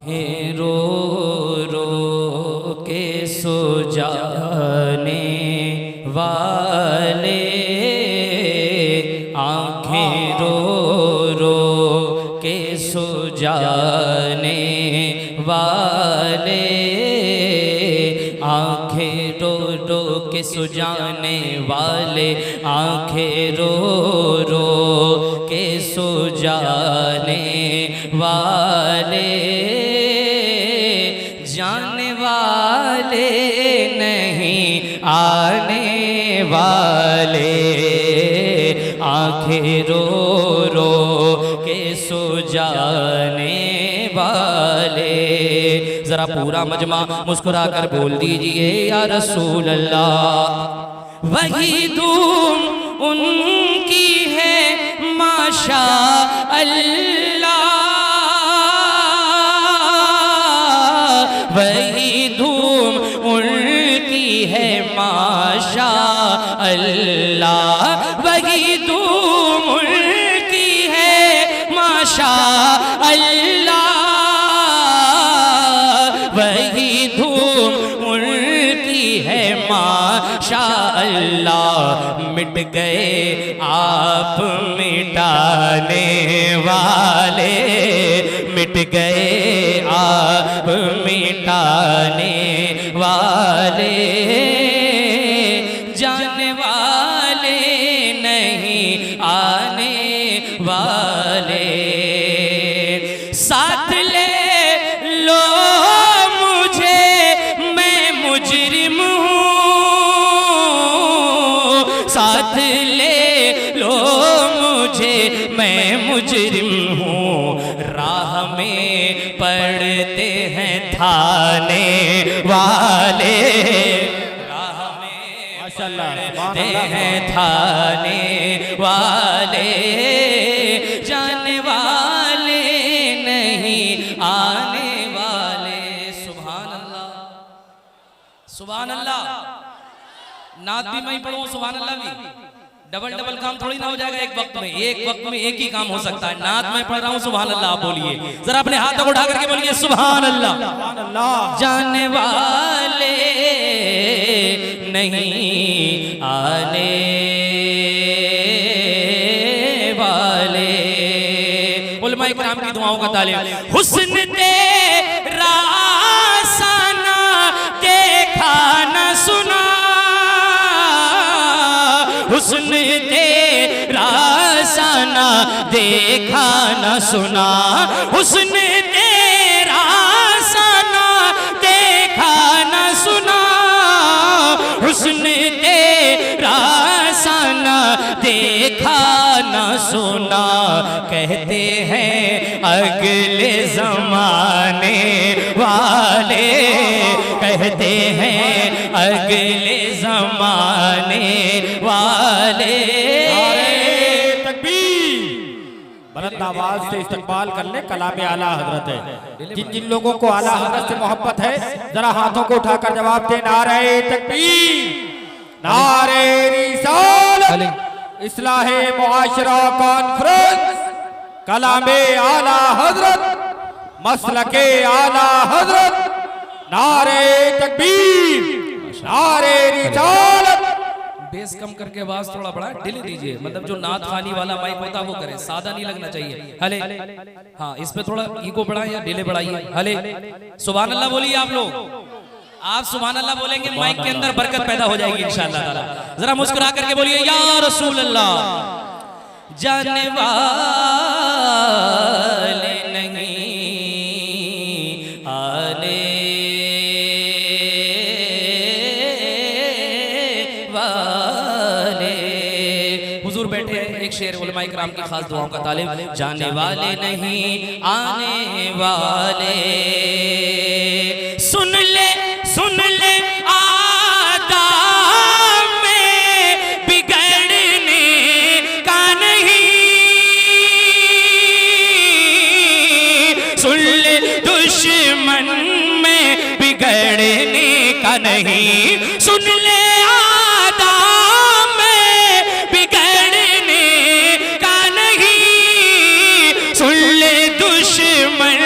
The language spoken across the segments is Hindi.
रो रो के सो जाने वाले, आँखें रो रो के सो जाने वाले, आँखें रो रो के सो जाने वाले, आँखें रो रो के सो जाने वाले, जाने वाले नहीं आने वाले, आँखें रो रो के सो जाने वाले। जरा पूरा मजमा मुस्कुरा कर बोल दीजिए या रसूल अल्लाह। वही धूम उनकी है माशा अल्लाह, वही धूम उनकी है माशा अल्लाह, वही धूम उनकी है माशा अल्लाह, वही धूम उनकी है माशा अल्लाह। मिट गए आप मिटाने वाले, मिट गए आप मिटाने वाले, जाने वाले नहीं आने वाले। साथ ले लो मुझे मैं मुजरिम हूँ, साथ ले लो मुझे मैं मुजरिम हूँ। राह में पड़ते हैं थाने वाले, राह में पड़ते हैं थाने वाले, जाने वाले नहीं आने वाले। सुभान अल्लाह, सुभान अल्लाह। नात भी मैं पढ़ूं, सुभान अल्लाह भी। डबल डबल काम थोड़ी ना हो जाएगा एक वक्त में, एक वक्त में एक ही काम हो सकता है। नात मैं पढ़ रहा हूँ, सुभान अल्लाह आप बोलिए। जरा अपने हाथ को उठा करके बोलिए सुभान अल्लाह। जाने वाले नहीं आने वाले। उलमा इकराम की दुआओं का तालिब। हुस्न तेरा आसाना देखा न सुना, हुस्न तेरा आसाना देखा न सुना, हुस्न तेरा आसाना देखा न सुना, हुस्न तेरा आसाना देखा न सुना। कहते हैं अगले जमाने वाले, कहते हैं अगले जमाने वाले। तकबीर, बुलंद आवाज से इस्तकबाल कर ले कलाम आला हजरत है। जिन जिन लोगों को आला हजरत से मोहब्बत है जरा हाथों को उठाकर जवाब दे। नारे तकबीर, नारे रिसालत, इस्लाहे मुआशरा कॉन्फ्रेंस, कलामे आला हजरत, मसलके आला हजरत। नारे तकबीर, नारे रिसालत। बेस कम करके आवाज थोड़ा बड़ा डिले दीजिए, मतलब जो नात खानी वाला माइक होता है वो करे, सादा नहीं लगना चाहिए। हले, हाँ इस पे थोड़ा ईको बढ़ाएं या डिले बढ़ाइए। हले, सुभान अल्लाह बोलिए आप लोग। आप सुभान अल्लाह बोलेंगे माइक के अंदर बरकत पैदा हो जाएगी इंशाअल्लाह ताला। जरा मुस्कुरा करके बोलिए या रसूल अल्लाह। जाने वाले नहीं आने वाले। हुजूर बैठे हैं, एक शेर उलमा इकराम की खास दुआओं का तालिब। जाने वाले नहीं आने वाले, सुन ले आदाब में बिगड़ने का नहीं, सुन ले दुश्मन में बिगड़ने का नहीं, सुन ले आदाब में बिगड़ने का नहीं, सुन ले दुश्मन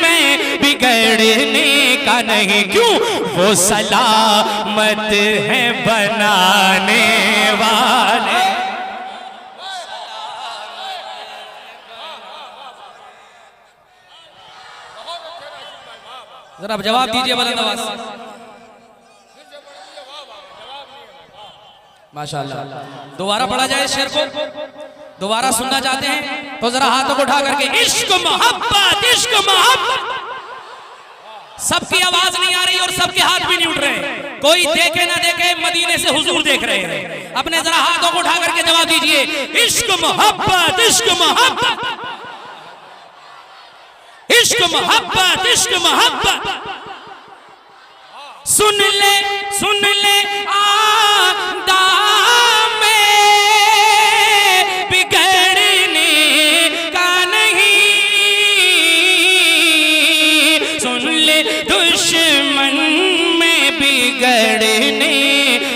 में बिगड़ने बिगड़ने का नहीं, क्यों? वो सलामत है बनाने वाले। जरा जवाब दीजिए बुलंद आवाज से। माशाअल्लाह। दोबारा पढ़ा जाए शेर को, दोबारा सुनना चाहते हैं तो जरा हाथों को उठा करके इश्क मोहब्बत, इश्क मोहब्बत। सबकी आवाज नहीं आ रही और सबके हाथ भी नहीं उठ रहे। कोई देखे ना देखे, मदीने से हुजूर देख रहे हैं। अपने जरा हाथों को उठा करके जवाब दीजिए, इश्क मोहब्बत, इश्क मोहब्बत, इश्क मोहब्बत, इश्क मोहब्बत। सुन ले आदाम में बिगड़ने का नहीं, सुन ले दुश्मन में बिगड़ने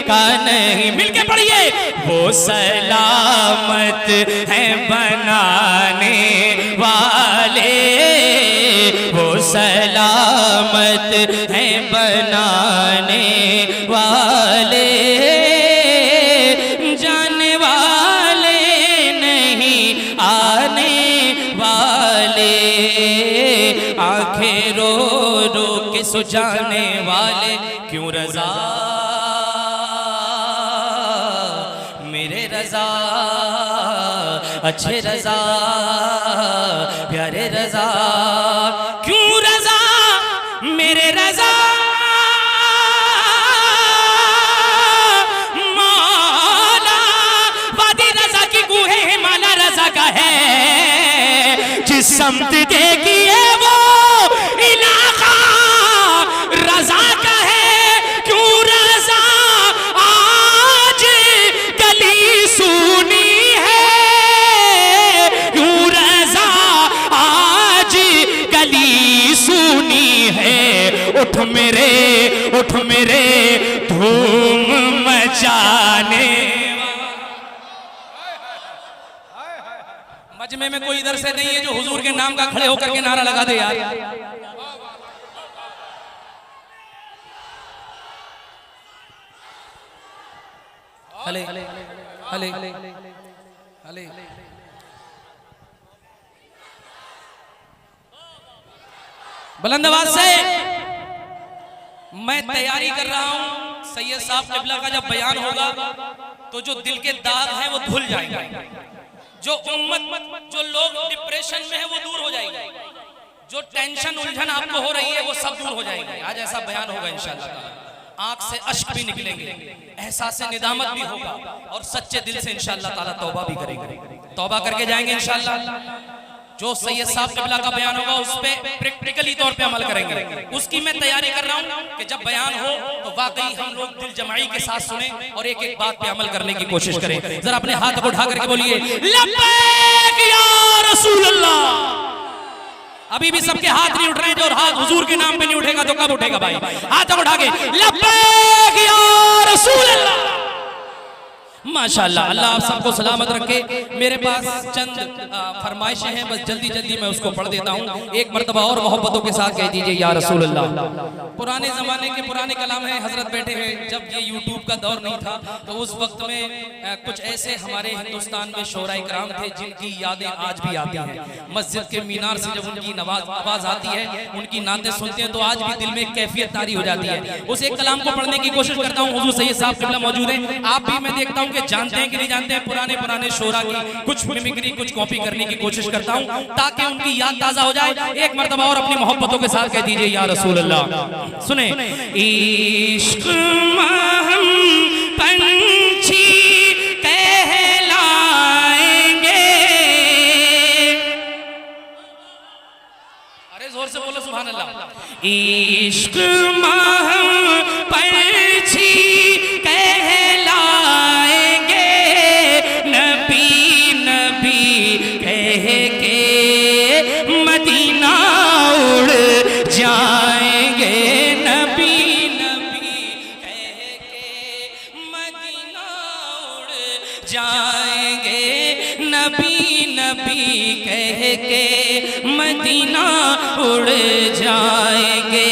का नहीं। मिलके पढ़िए, वो सलामत है बनाने वाले, वो सलामत है बनाने वाले, जाने वाले नहीं आने वाले, आंखें रो रो के सुझाने वाले। क्यों रज़ा मेरे रज़ा, अच्छे रज़ा, प्यारे रज़ा, क्यों रज़ा मेरे रज़ा, मौला वादी रज़ा की गुहे हिमालय रज़ा का है, जिस समत देखिए वो इलाका रज़ा का है। क्यों रज़ा आज गली सुनी है, क्यों रज़ा आज गली सुनी है। उठ मेरे धूम मचाने। मजमे में कोई इधर से नहीं है जो हुजूर के नाम का खड़े होकर के नारा लगा दे यार। हले हले हले हले। बुलंद आवाज से मैं तैयारी कर रहा हूं, सैयद साहब क़िबला का जब बयान होगा तो जो दिल के दाग हैं वो धुल जाएंगे, जो उम्मत, जो लोग डिप्रेशन में है वो दूर हो जाएंगे, जो टेंशन उलझन आपको हो रही है वो सब दूर हो जाएगी। आज ऐसा बयान होगा इंशाअल्लाह, आंख से अश्क भी निकलेंगे, एहसास से निदामत भी होगा और सच्चे दिल से इंशाअल्लाह ताला तौबा भी करेंगे, तौबा करके जाएंगे इंशाअल्लाह। जो सैयद साहब क़िबला का बयान होगा उस पे प्रैक्टिकली तौर पे अमल करेंगे। उसकी मैं तैयारी कर रहा हूं कि जब बयान हो तो वाकई हम लोग दिल जमाई के साथ सुने और एक एक बात पे अमल करने की कोशिश करें। जरा अपने हाथ को उठा करके बोलिए लब्बैक या रसूल अल्लाह। अभी भी सबके हाथ नहीं उठ रहे हैं, जो हाथ हुजूर के नाम पे नहीं उठेगा तो कब उठेगा भाई? हाथ उठा के लब्बैक या रसूल अल्लाह। माशाअल्लाह, अल्लाह आप सबको सलामत रखे। मेरे पास चंद फरमाइशें हैं, बस जल्दी जल्दी मैं उसको पढ़ देता हूँ। एक मर्तबा और मोहब्बतों के साथ कह दीजिए या रसूल अल्लाह। पुराने ज़माने के पुराने कलाम हैं, हजरत बैठे हैं, जब ये यूट्यूब का दौर नहीं था तो उस वक्त में कुछ ऐसे हमारे हिंदुस्तान में शोराए कराम थे जिनकी यादें आज भी आती हैं। मस्जिद के मीनार से जब उनकी आवाज़ आती है, उनकी नातें सुनते हैं तो आज भी दिल में एक कैफियत तारी हो जाती है। उस एक कलाम को पढ़ने की कोशिश करता हूँ। हुजूर सैयद साहब क़िबला मौजूद हैं, आप भी मैं देखता हूँ कि जानते हैं कि नहीं जानते हैं। पुराने शोरा की कुछ मिमिक्री, कुछ कॉपी करने की कोशिश करता हूँ ताकि उनकी याद ताजा हो जाए। एक मर्तबा और अपनी मोहब्बतों के साथ कह दीजिए या रसूल अल्लाह। सुने, इश्क महम पंछी कहलाएंगे। अरे जोर से बोलो सुभान अल्लाह। इश्क महम पंछी कहलाएंगे, नबी नबी कह के मदीना उड़ जाएंगे, नबी नबी कह के मदीना उड़ जाएंगे, नबी नबी कह के मदीना उड़ जाएंगे।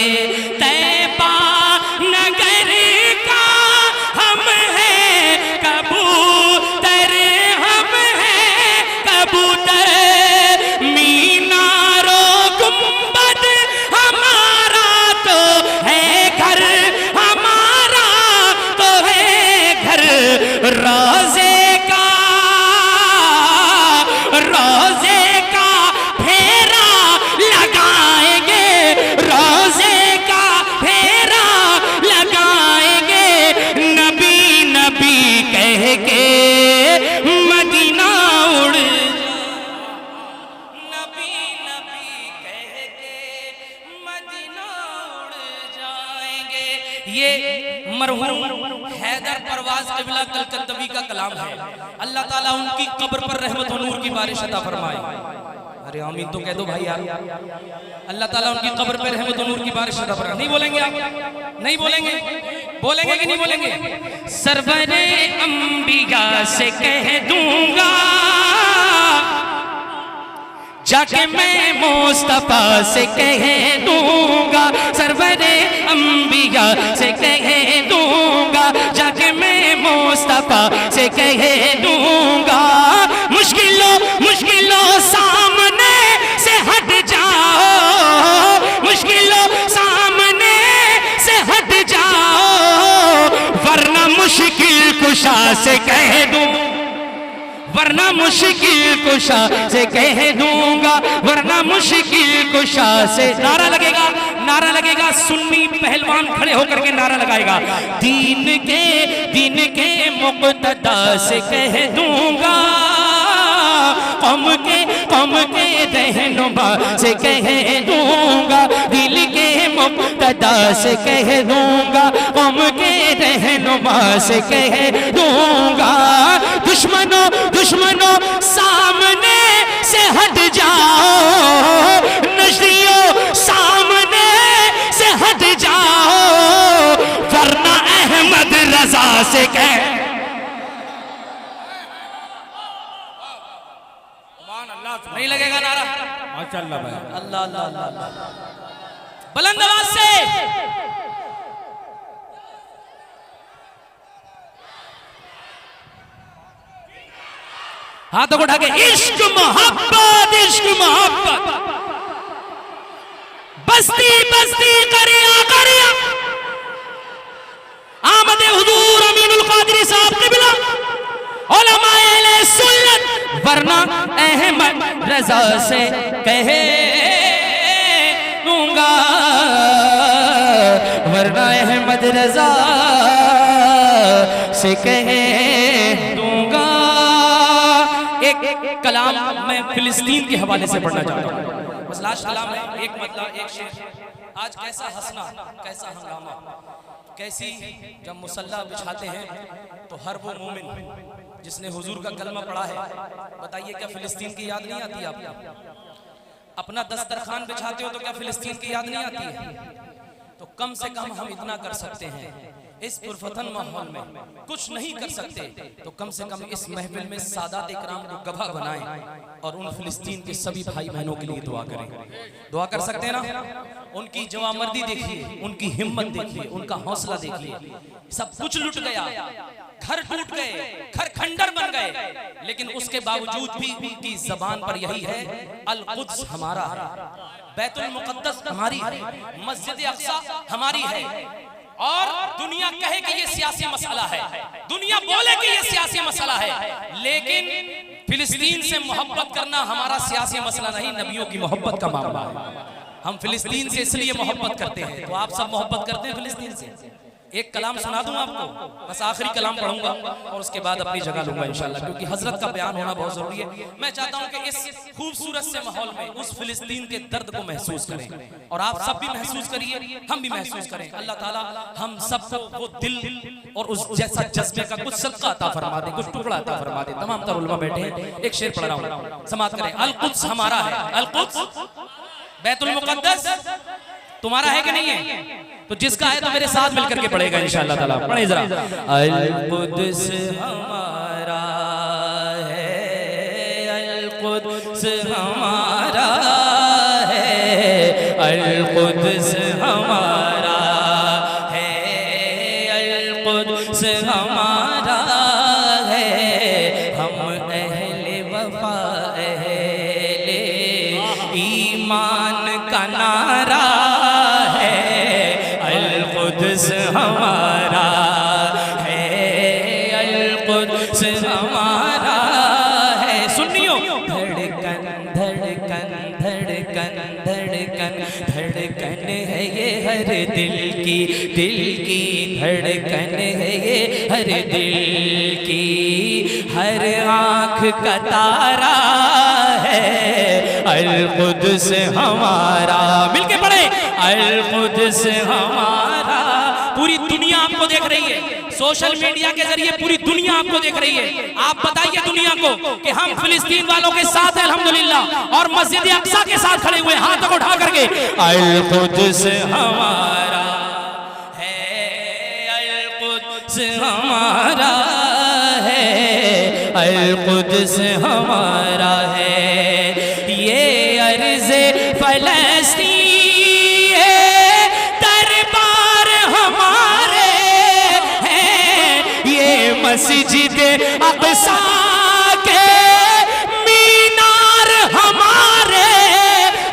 ये मरहूम हैदर परवाज क़िबला कलकत्तवी का कलाम है। अल्लाह ताला उनकी कब्र पर रहमत और नूर की बारिश अता फरमाए। अरे आमीन तो कह दो भाई यार। अल्लाह ताला उनकी कब्र पर रहमत और नूर की बारिश अता फरमाए। नहीं बोलेंगे आप? नहीं बोलेंगे? बोलेंगे कि नहीं बोलेंगे? सरवरे अंबिया से कह दूंगा जाके मैं मुस्तफा से कह दूंगा, सरवरे अंबिया से कह दूंगा जाके मैं मुस्तफा से कह दूंगा। मुश्किलों मुश्किलों सामने से हट जाओ, मुश्किलों सामने से हट जाओ, वरना मुश्किल कुशा से कह दूं, वरना मुश्किल कुशा से कह दूंगा, वरना मुश्किल कुशा से। नारा लगेगा, नारा लगेगा, सुन्नी पहलवान खड़े होकर के नारा लगाएगा। दीन के मुक़्तदा से कह दूंगा, कौम के रहनुमा से कह दूंगा, दिल के मुक़्तदा से कह दूंगा, कौम के रहनुमा से कह दूंगा। दुश्मनों दुश्मनों सामने से हट जाओ, नजरियों सामने से हट जाओ, वरना अहमद रजा से कह। नहीं लगेगा नारा? माशाअल्लाह भाई। अल्लाह अल्लाह अल्लाह, बुलंद आवाज से हाथों को उठा के इश्क मोहब्बत, इश्क मोहब्बत, बस्ती बस्ती करिया करिया, आमद हुजूर अमीनुल कादरी साहब क़िबला, उलमाए अहले सुन्नत, वरना अहमद रजा से कह दूंगा, वरना अहमद रजा से कह दूंगा। एक कलाम मैं फिलिस्तीन के हवाले से पढ़ना चाहता हूँ, बस लास्ट कलाम है, एक मतलब एक शेर। आज कैसा हंसना, कैसा हंगामा, कैसी जब मुसल्ला बिछाते हैं तो हर वो मोमिन जिसने हुजूर का कलमा पढ़ा है, बताइए क्या फिलिस्तीन की याद नहीं आती आपको? अपना दस्तरखान बिछाते हो तो क्या फिलिस्तीन की याद नहीं आती है? तो कम से कम हम इतना कर सकते हैं, इस पुरफतन माहौल में कुछ नहीं कर सकते तो कम से कम इस महफिल में सादात इकराम को गवाह बनाएं और उन फिलिस्तीन के सभी भाई बहनों के लिए दुआ करें। दुआ कर सकते हैं ना? उनकी जवामर्दी देखिए, उनकी हिम्मत देखिए, उनका हौसला देखिए। सब कुछ लुट गया, घर टूट गए, घर खंडर बन गए, लेकिन उसके बावजूद भी उनकी जबान पर यही है, अल कुद्स हमारा है, बैतुल मुक़द्दस हमारी है, मस्जिद अक़सा हमारी है। और दुनिया कहे कि ये सियासी मसला है, दुनिया बोले कि ये सियासी मसला है, लेकिन फिलिस्तीन से मोहब्बत करना हमारा सियासी मसला नहीं, नबियों की मोहब्बत का मामला है। हम फिलिस्तीन से इसलिए मोहब्बत करते हैं। तो आप सब मोहब्बत करते हैं फिलिस्तीन से? एक कलाम सुना दूं आपको, बस आखिरी कलाम पढ़ूंगा और उसके बाद अपनी जगह लूंगा इंशाल्लाह, क्योंकि हजरत का बयान होना बहुत जरूरी है। मैं चाहता हूं कि इस खूबसूरत से माहौल में उस फिलिस्तीन के दर्द को महसूस करें और आप सब भी महसूस करिए, हम भी महसूस करें। अल्लाह ताला हम सबको वो दिल और उस जैसा जज्बे का कुछ सदका अता फरमा दे, कुछ टुकड़ा अता फरमा दे। तमाम तर उलमा बैठे हैं, एक शेर पढ़ रहा हूं, समाअत करें। अल कुद्स हमारा है, अल कुद्स बैतुल मुक़द्दस तुम्हारा है कि नहीं है? तो जिसका है तो मेरे साथ मिलकर के पढ़ेगा इंशाअल्लाह ताला। पढ़े जरा। अल कुद्स हमारा है, अल कुद्स हमारा है, अल कुद्स हमारा है, अल कुद्स हमारा है। हम अहले वफा अहले ईमान का नारा कुद्स हमारा है, अल कुद्स हमारा है। सुनियो, धड़कन धड़कन धड़कन धड़कन धड़कन है ये हर दिल की धड़कन है ये हर दिल की, हर आँख का तारा है, अल कुद्स हमारा। मिलके पढ़े, अल कुद्स हमारा पूरी दुनिया आपको देख रही है, सोशल मीडिया के जरिए पूरी दुनिया आपको देख रही है। आप बताइए दुनिया को कि हम फिलिस्तीन वालों के साथ हैं अल्हम्दुलिल्लाह, और मस्जिद अक्सा के साथ खड़े हुए हाथों को उठा करके अल कुद्स हमारा है, अल कुद्स हमारा है, अल कुद्स हमारा है। ये अर्ज़े फ़लस्तीन दरबार हमारे हैं, ये मस्जिद अक़सा के मीनार हमारे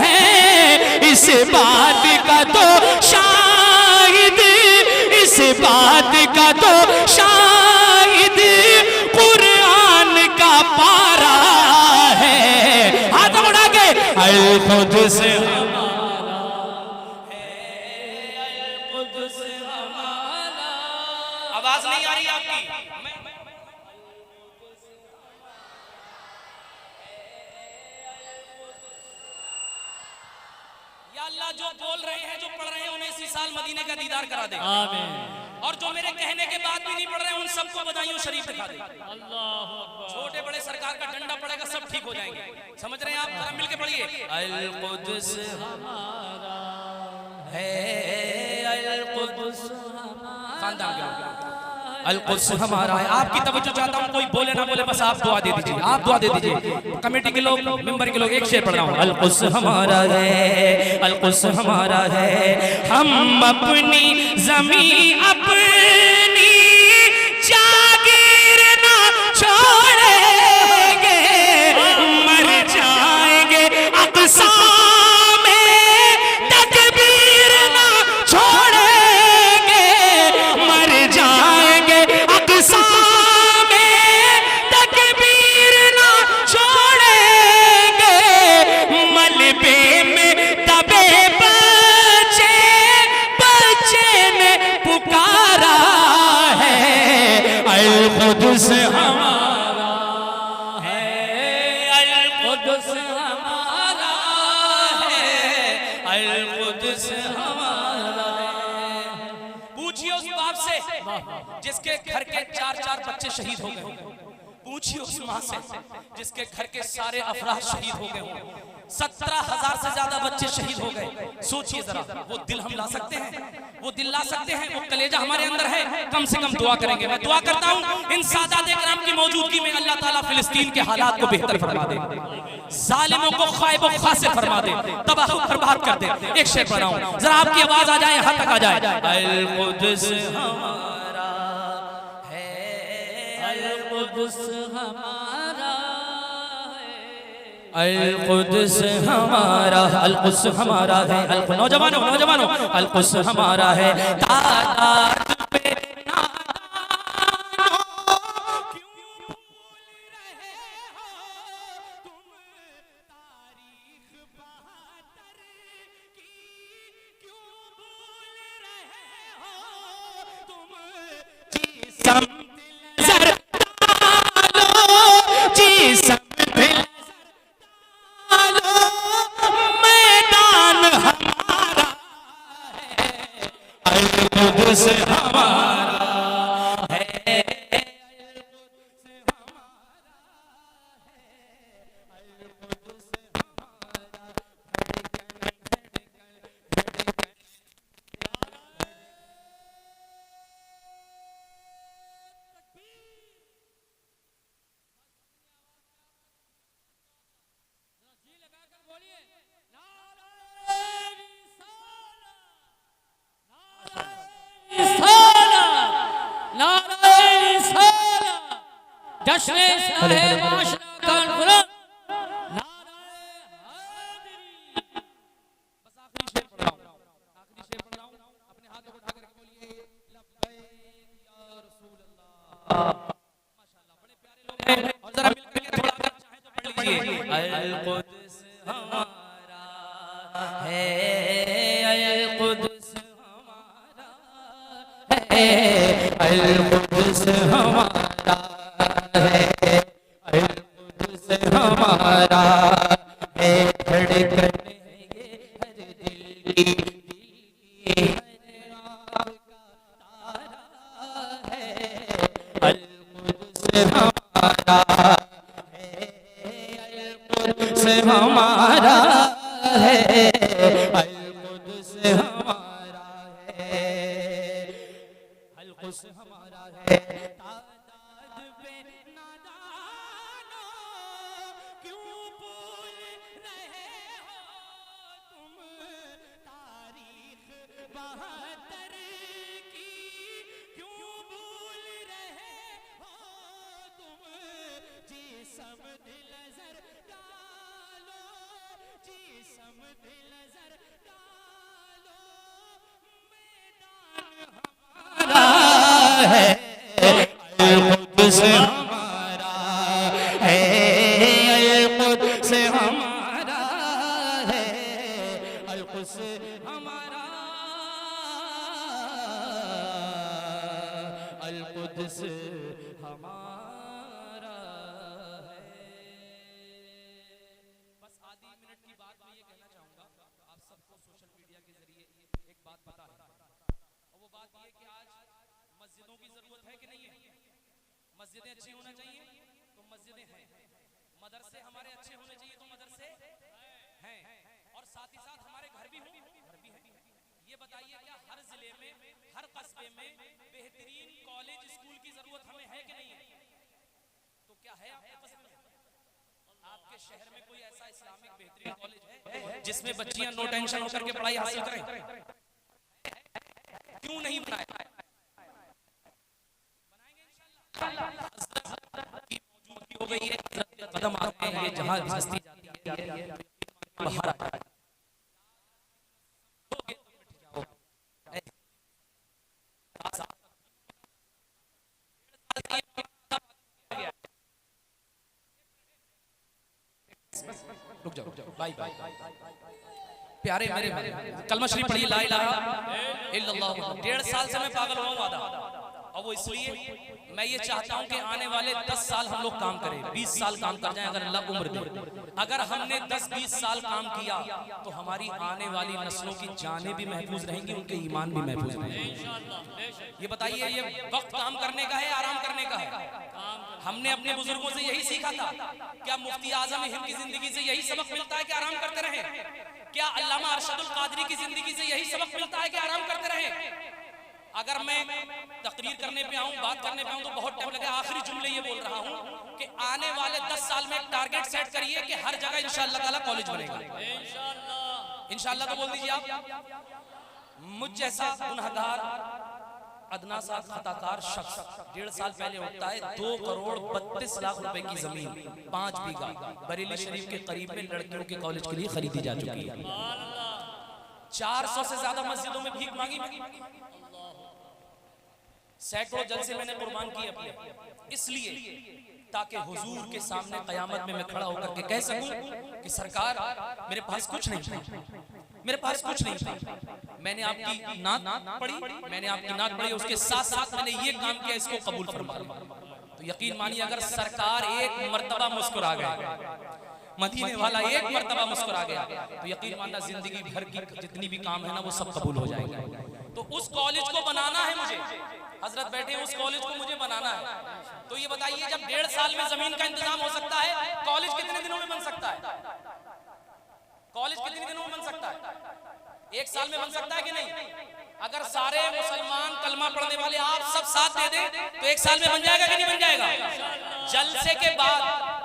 हैं। इस बात का तो शाहिद, इस बात का तो शाहिद कुरान का पारा है। हाथ उठा के अल कुद्स हमारा है, अल कुद्स हमारा। आवाज नहीं आ रही आपकी? या अल्लाह जो बोल रहे हैं, जो पढ़ रहे हैं, उन्हें इसी साल मदीने का दीदार करा दे। आमीन। और जो मेरे कहने के बाद भी नहीं पढ़ रहे हैं, उन सबको बधाइयों शरीफ दिखा दे। अल्लाह छोटे बड़े सरकार का डंडा पड़ेगा, सब ठीक हो जाएंगे। समझ रहे हैं आप? जरा मिलके पढ़िए। अल कुद्स हमारा है, अल कुद्स खानदान के अल कुद्स हमारा है। आपकी तवज्जो चाहता हूँ, कोई बोले ना बोले, बस आप दुआ दे दीजिए, आप दुआ दे दीजिए। कमेटी के लोग, मेंबर के लोग, एक शेर पढ़ रहा हूँ। अल कुद्स हमारा है, अल कुद्स हमारा है, हम अपनी ज़मीं अपनी जागीर ना छोड़ेंगे, मर जाएंगे अक़सा में तकबीर ना छोड़ेंगे, मर जाएंगे अक़सा में तकबीर ना छोड़ेंगे, मलबे में दबे बच्चे, बच्चे ने पुकारा है। अल कुद्स हमारा है, अल कुद्स हमारा है, अल कुद्स हमारा है। पूछिए उस बाप से जिसके घर के 4-4 बच्चे शहीद हो गए, पूछिए उस माँ से जिसके घर के सारे अफराद शहीद हो गए, 17,000 से ज्यादा बच्चे शहीद हो गए। सोचिए जरा, वो दिल हम ला सकते हैं? वो दिल ला सकते हैं? वो कलेजा हमारे अंदर है? कम से कम दुआ करेंगे। मैं दुआ करता हूँ इन सादात इकराम की मौजूदगी में अल्लाह ताला फिलिस्तीन के हालात को बेहतर फरमा दे, जालिमों को खाइब और खासिर फरमा दे, तबाह बर्बाद कर दे। एक शेर पढ़ रहा हूँ, जरा आपकी आवाज आ जाए, यहाँ तक आ जाए। अल कुद्स हमारा है, अल कुद्स हमारा है, अल कुद्स हमारा, अल कुद्स हमारा है। नौजवानों नौजवानों, अल कुद्स हमारा है। तादाद पे नादानो क्यों भूल रहे हो तुम, तारीख 72 की क्यों भूल रहे हो तुम, जिस्म दिल डालो, जिस्म दिल मैदान हमारा है, अल कुद्स हमारा है, अल कुद्स हमारा है, अल कुद्स हमारा। जश्न सारे माशरा कॉन्फ्रेंस बस आखिरी शेर पढ़ रहा हूं, आखिरी शेर पढ़ रहा हूं। अपने हाथों को उठा करके बोलिए लब्बैक या रसूल अल्लाह। माशाअल्लाह, बड़े प्यारे लोग हैं। और जरा मिल करके थोड़ा अगर चाहे तो पढ़ लीजिए। अल कुद्स हमारा है, अल कुद्स हमारा है, अल कुद्स हमारा है, अल कुद्स हमारा है। धड़कन है ये हर दिल की, हर आँख का अलकुस हमारा है। तादाद पे नादानो क्यों भूल रहे हो तुम तारीख 72 की, क्यों भूल रहे हो तुम जिस्म दिल ज़र डालो, जिस्म दिल ज़र डालो, मैदान हमारा है, अलकुद्स हमारा है, अलकुद्स हमारा है, अलकुद्स हमारा, अलकुद्स हमारा है। बस आधी मिनट की बात मैं ये कहना चाहूंगा, आप सबको सोशल मीडिया के जरिए एक बात पता है, और वो बात ये कि आज मस्जिदों की जरूरत है कि नहीं है? मस्जिदें अच्छी होना चाहिए तो मस्जिदें हैं, मदरसे हमारे अच्छे होने चाहिए तो मदरसे हैं, और साथ ही साथ हमारे घर भी हों, घर भी हैं। ये बताइए क्या हर जिले में, हर कस्बे में बेहतरीन कॉलेज स्कूल की जरूरत हमें है कि नहीं है? तो क्या है आपके कस्बे में, आपके शहर में कोई ऐसा इस्लामिक बेहतरीन कॉलेज है जिसमें बच्चियां नो टेंशन होकर के पढ़ाई हासिल करें? क्यों नहीं बनाए? बनाएंगे इंशाअल्लाह। की मौजूदगी हो गई है, कदम आते हैं, ये जहां हस्ती जाती है बाहर आता है। रुक जाओ बाय बाय। प्यारे मेरे कलमा शरीफ पढ़िए, ला इलाहा इल्लल्लाह। 1.5 साल से मैं पागल हुआ था, और वो इसलिए मैं ये चाहता हूं कि आने वाले 10 साल हम लोग काम करें, 20 साल काम कर जाएं अगर अल्लाह उम्र दे। अगर हमने 10-20 साल काम किया तो हमारी आने वाली नस्लों की जानें भी महफूज रहेंगी, उनके ईमान भी महफूज रहेंगे। ये बताइए, ये वक्त काम करने का है, आराम करने का है? हमने अपने बुजुर्गों से यही सीखा था। क्या मुफ्ती आजम हिंद की जिंदगी से यही सबक मिलता है कि आराम करते रहें? क्या अल्लामा अरशदुल कादरी की जिंदगी से यही सबक मिलता है कि आराम करते रहें? अगर मैं तकरीर करने पे आऊं, बात करने पे आऊं तो बहुत टाइम लगे, आखिरी जुमले ये बोल रहा हूं कि आने वाले 10 साल में एक टारगेट सेट करिए कि हर जगह इंशाअल्लाह ताला कॉलेज बनेगा। इंशाअल्लाह तो बोल दीजिए आप। मुझ जैसा गुनहगार अदना सा खताकार शख्स 1.5 साल पहले होता है 2,32,00,000 रुपए की जमीन 5 बीघा बरेली शरीफ के करीब में लड़कियों के कॉलेज के लिए खरीदी जा चुकी है। 400 से ज्यादा मस्जिदों में भीख मांगी, सैकड़ों जलसे मैंने कुर्बान किए अपने, इसलिए ताकि हुजूर के सामने कयामत में मैं खड़ा होकर के कह सकूं कि सरकार मेरे पास कुछ नहीं था, मेरे पास कुछ नहीं था, मैंने आपकी नात पढ़ी, मैंने आपकी नात पढ़ी, उसके साथ साथ मैंने ये काम किया, इसको कबूल फरमा। तो यकीन मानिए अगर सरकार एक मर्तबा मुस्कुरा गया, मदीने वाला एक मर्तबा मुस्कुरा गया, तो यकीन मानना जिंदगी भर की जितनी भी काम है ना वो सब कबूल हो जाएगा। तो उस कॉलेज को बनाना है मुझे, हजरत बैठे हैं, उस कॉलेज को मुझे बनाना है। तो ये बताइए जब 1.5 साल में जमीन का इंतजाम हो सकता है, कॉलेज कितने दिनों में बन सकता है? कॉलेज कितने दिनों में बन सकता है? 1 साल में बन सकता है कि नहीं? अगर सारे मुसलमान कलमा पढ़ने वाले आप सब साथ दे दें तो 1 साल में बन जाएगा कि नहीं बन जाएगा? जलसे के बाद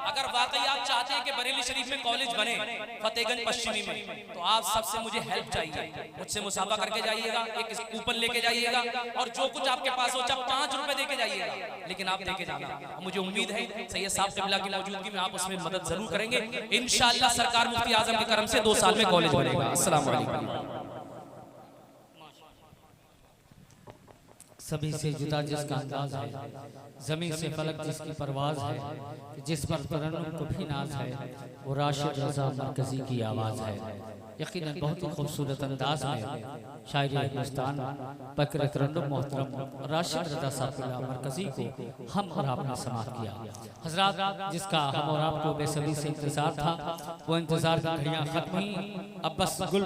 अगर वाकई आप चाहते हैं कि बरेली शरीफ में कॉलेज बने, फतेहगंज पश्चिमी में, तो आप सबसे मुझे हेल्प चाहिए। मुझसे मुसाफा करके जाइएगा, एक कूपन लेके जाइएगा, और जो कुछ आपके पास हो, चाहे 5 रुपए देके जाइएगा, लेकिन आप देके जाना। मुझे उम्मीद है सैयद साहब क़िबला की मौजूदगी में आप उसमें मदद जरूर करेंगे। इंशाअल्लाह सरकार मुफ्ती आजम के करम से 2 साल में कॉलेज बनेगा। अस्सलाम वालेकुम। सभी से जुदा जिसका अंदाज है, जमीन से फलक जिसकी परवाज है, जिस पर तरन्नुम को भी नाज है, वो राशिद रजा मरकजी की आवाज़ है। यकीनन बहुत ही खूबसूरत अंदाज में शायरी हिंदुस्तान बकर तरन्नुम मोहतरम राशिद रजा साहब मरकजी को हम और आपने समाप्त किया। हजरात, जिसका हम और आपको बेसब्री से इंतजार था, वो इंतजार की घड़ियां खत्म हुई। अब बस गुल